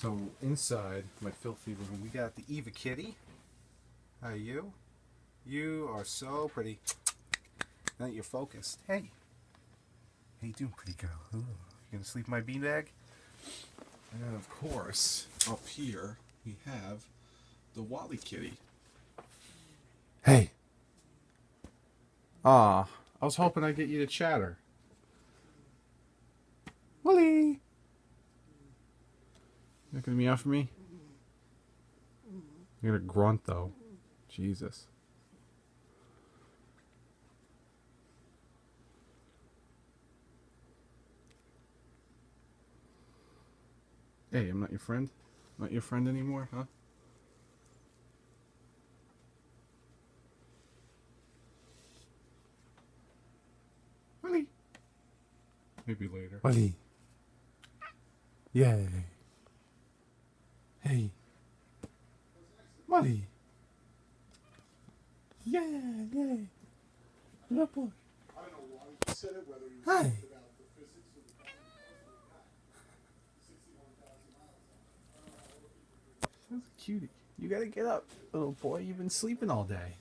So inside my filthy room, we got the Eva kitty. How are you? You are so pretty. Now that you're focused. Hey. How you doing, pretty girl? Ooh. You gonna sleep in my beanbag? And then, of course, up here we have the Wally kitty. Hey. I was hoping I'd get you to chatter. Wally. You're not gonna meow for me? You're gonna grunt though. Jesus. Hey, I'm not your friend? Not your friend anymore, huh? Wally. Maybe later. Wally. Yay. Hey. Wally. Yeah, yay. Good boy. I don't know why you said it, whether you Hi. said it about the physics of the car. 61,000 miles on it. That's a cutie. You gotta get up, little boy. You've been sleeping all day.